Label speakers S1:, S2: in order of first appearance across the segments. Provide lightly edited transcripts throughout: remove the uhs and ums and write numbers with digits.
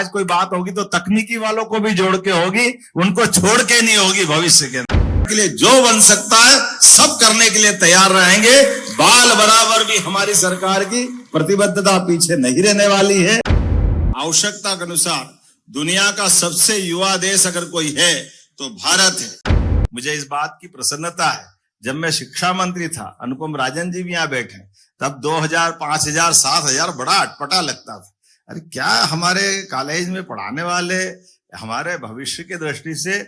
S1: आज कोई बात होगी तो तकनीकी वालों को भी जोड़ के होगी, उनको छोड़ के नहीं होगी। भविष्य के लिए जो बन सकता है सब करने के लिए तैयार रहेंगे। बाल बराबर भी हमारी सरकार की प्रतिबद्धता पीछे नहीं रहने वाली है। आवश्यकता के अनुसार दुनिया का सबसे युवा देश अगर कोई है तो भारत है। मुझे इस बात की प्रसन्नता है, जब मैं शिक्षा मंत्री था, अनुपम राजन जी भी यहाँ बैठे, तब 2000, 5000, 7000 बड़ा अटपटा लगता था। अरे क्या हमारे कॉलेज में पढ़ाने वाले हमारे भविष्य की दृष्टि से,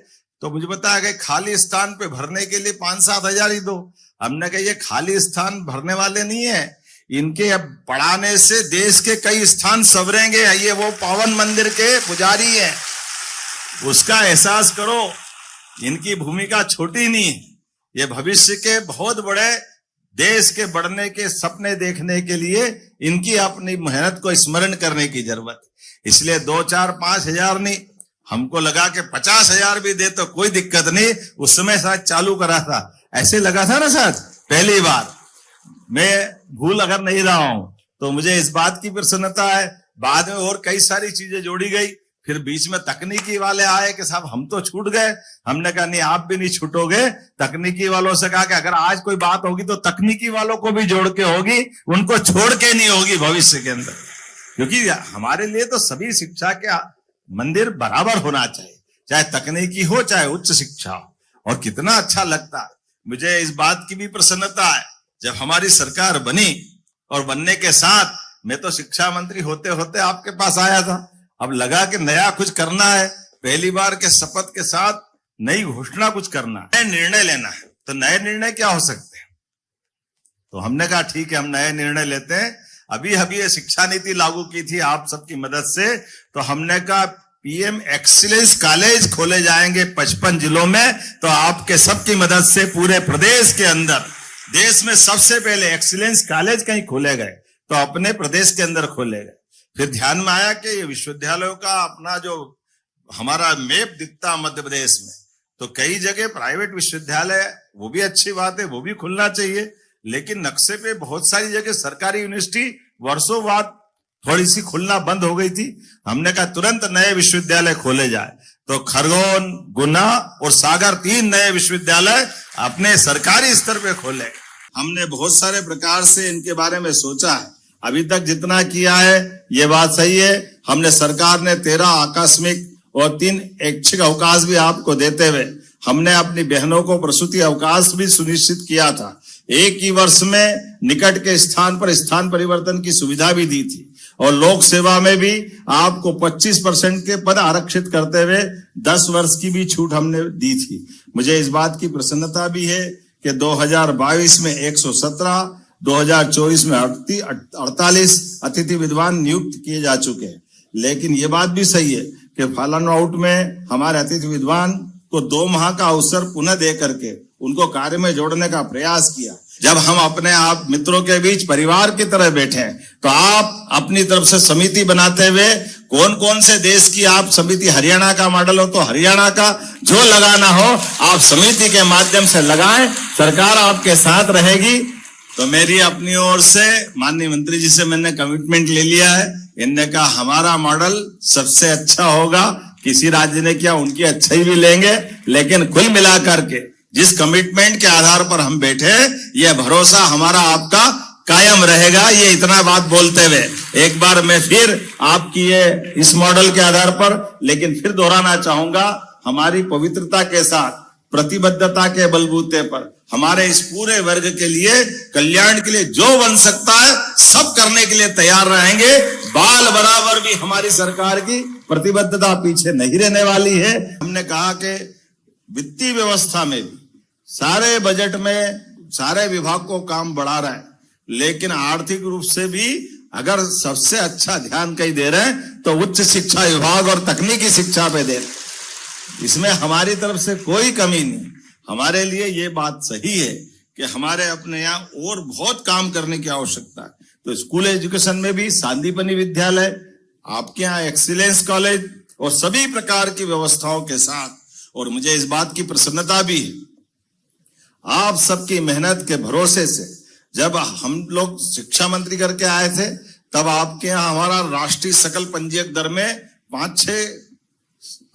S1: तो मुझे पता है कि खाली स्थान पे भरने के लिए 5-7 हजार ही दो। हमने कहा ये खाली स्थान भरने वाले नहीं है, इनके अब पढ़ाने से देश के कई स्थान संवरेंगे। ये वो पावन मंदिर के पुजारी हैं, उसका एहसास करो। इनकी भूमिका छोटी नहीं है, ये भविष्य के बहुत बड़े देश के बढ़ने के सपने देखने के लिए इनकी अपनी मेहनत को स्मरण करने की जरूरत है। इसलिए 2, 4, 5 हजार नहीं, हमको लगा कि 50 हजार भी दे तो कोई दिक्कत नहीं। उस समय शायद चालू करा था, ऐसे लगा था ना शायद पहली बार। मैं भूल अगर नहीं रहा हूं तो मुझे इस बात की प्रसन्नता है। बाद में और कई सारी चीजें जोड़ी गई, फिर बीच में तकनीकी वाले आए कि साहब हम तो छूट गए। हमने कहा नहीं, आप भी नहीं छूटोगे। तकनीकी वालों से कहा कि अगर आज कोई बात होगी तो तकनीकी वालों को भी जोड़ के होगी, उनको छोड़ के नहीं होगी भविष्य के अंदर। क्योंकि हमारे लिए तो सभी शिक्षा के मंदिर बराबर होना चाहिए, चाहे तकनीकी हो चाहे उच्च शिक्षा हो। और कितना अच्छा लगता है, मुझे इस बात की भी प्रसन्नता है, जब हमारी सरकार बनी और बनने के साथ मैं तो शिक्षा मंत्री होते होते आपके पास आया था। अब लगा कि नया कुछ करना है, पहली बार के शपथ के साथ नई घोषणा कुछ करना है, निर्णय लेना है। तो नए निर्णय क्या हो सकते हैं? तो हमने कहा ठीक है, हम नए निर्णय लेते हैं। अभी ये शिक्षा नीति लागू की थी आप सबकी मदद से, तो हमने कहा पीएम एक्सीलेंस कॉलेज खोले जाएंगे 55 जिलों में। तो आपके सबकी मदद से पूरे प्रदेश के अंदर, देश में सबसे पहले एक्सीलेंस कॉलेज कहीं खोले गए तो अपने प्रदेश के अंदर खोले गए। फिर ध्यान में आया कि ये विश्वविद्यालयों का अपना जो हमारा मैप दिखता मध्य प्रदेश में, तो कई जगह प्राइवेट विश्वविद्यालय, वो भी अच्छी बात है, वो भी खुलना चाहिए। लेकिन नक्शे पे बहुत सारी जगह सरकारी यूनिवर्सिटी वर्षों बाद थोड़ी सी खुलना बंद हो गई थी। हमने कहा तुरंत नए विश्वविद्यालय खोले जाए। तो खरगोन, गुना और सागर 3 नए विश्वविद्यालय अपने सरकारी स्तर पे खोले। हमने बहुत सारे प्रकार से इनके बारे में सोचा है। अभी तक जितना किया है ये बात सही है। हमने सरकार ने 13 आकस्मिक और 3 ऐच्छिक अवकाश भी आपको देते हुए हमने अपनी बहनों को प्रसूति अवकाश भी सुनिश्चित किया था। एक ही वर्ष में निकट के स्थान पर स्थान परिवर्तन की सुविधा भी दी थी। और लोक सेवा में भी आपको 25% के पद आरक्षित करते हुए 10 वर्ष की भी छूट हमने दी थी। मुझे इस बात की प्रसन्नता भी है कि 2022 में 117, 2024 में 48 अतिथि विद्वान नियुक्त किए जा चुके हैं। लेकिन ये बात भी सही है कि फॉलन आउट में हमारे अतिथि विद्वान को 2 माह का अवसर पुनः दे करके उनको कार्य में जोड़ने का प्रयास किया। जब हम अपने आप मित्रों के बीच परिवार की तरह बैठे तो आप अपनी तरफ से समिति बनाते हुए कौन कौन से देश की आप समिति, हरियाणा का मॉडल हो तो हरियाणा का, जो लगाना हो आप समिति के माध्यम से लगाएं, सरकार आपके साथ रहेगी। तो मेरी अपनी ओर से माननीय मंत्री जी से मैंने कमिटमेंट ले लिया है। इनने कहा हमारा मॉडल सबसे अच्छा होगा, किसी राज्य ने किया उनकी अच्छाई भी लेंगे, लेकिन कुल मिलाकर के जिस कमिटमेंट के आधार पर हम बैठे, यह भरोसा हमारा आपका कायम रहेगा। ये इतना बात बोलते हुए एक बार मैं फिर आपकी ये इस मॉडल के आधार पर, लेकिन फिर दोहराना चाहूंगा, हमारी पवित्रता के साथ प्रतिबद्धता के बलबूते पर हमारे इस पूरे वर्ग के लिए, कल्याण के लिए जो बन सकता है सब करने के लिए तैयार रहेंगे। बाल बराबर भी हमारी सरकार की प्रतिबद्धता पीछे नहीं रहने वाली है। हमने कहा कि वित्तीय व्यवस्था में भी सारे बजट में सारे विभाग को काम बढ़ा रहा है, लेकिन आर्थिक रूप से भी अगर सबसे अच्छा ध्यान कहीं दे रहे हैं तो उच्च शिक्षा विभाग और तकनीकी शिक्षा पे दे रहे हैं। इसमें हमारी तरफ से कोई कमी नहीं। हमारे लिए ये बात सही है कि हमारे अपने यहाँ और बहुत काम करने की आवश्यकता है। तो स्कूल एजुकेशन में भी सांदीपनि विद्यालय, आपके यहाँ एक्सीलेंस कॉलेज और सभी प्रकार की व्यवस्थाओं के साथ, और मुझे इस बात की प्रसन्नता भी है, आप सबकी मेहनत के भरोसे से जब हम लोग शिक्षा मंत्री करके आए थे तब आपके यहाँ हमारा राष्ट्रीय सकल पंजीयक दर में 5-6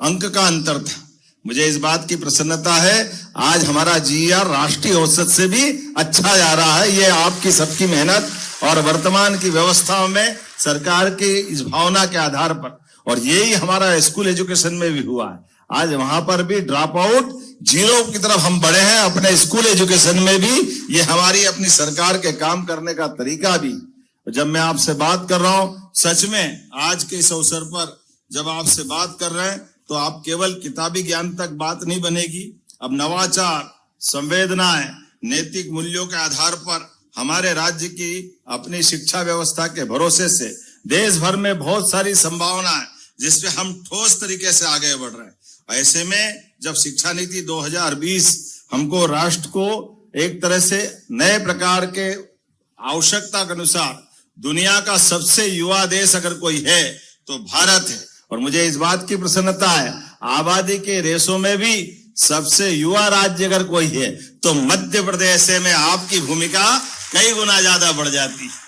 S1: अंक का अंतर था। मुझे इस बात की प्रसन्नता है, आज हमारा जीआर राष्ट्रीय औसत से भी अच्छा जा रहा है। ये आपकी सबकी मेहनत और वर्तमान की व्यवस्थाओं में सरकार की इस भावना के आधार पर, और यही हमारा स्कूल एजुकेशन में भी हुआ है। आज वहां पर भी ड्रॉप आउट 0 की तरफ हम बढ़े हैं। अपने स्कूल एजुकेशन में भी ये हमारी अपनी सरकार के काम करने का तरीका भी। जब मैं आपसे बात कर रहा हूं, सच में आज के इस अवसर पर जब आपसे बात कर रहे हैं तो आप केवल किताबी ज्ञान तक बात नहीं बनेगी। अब नवाचार, संवेदनाएं, नैतिक मूल्यों के आधार पर हमारे राज्य की अपनी शिक्षा व्यवस्था के भरोसे से देश भर में बहुत सारी संभावनाएं जिसपे हम ठोस तरीके से आगे बढ़ रहे हैं। ऐसे में जब शिक्षा नीति 2020 हमको राष्ट्र को एक तरह से नए प्रकार के आवश्यकता के अनुसार दुनिया का सबसे युवा देश अगर कोई है तो भारत है। और मुझे इस बात की प्रसन्नता है, आबादी के रेशों में भी सबसे युवा राज्य अगर कोई है तो मध्य प्रदेश में आपकी भूमिका कई गुना ज्यादा बढ़ जाती है।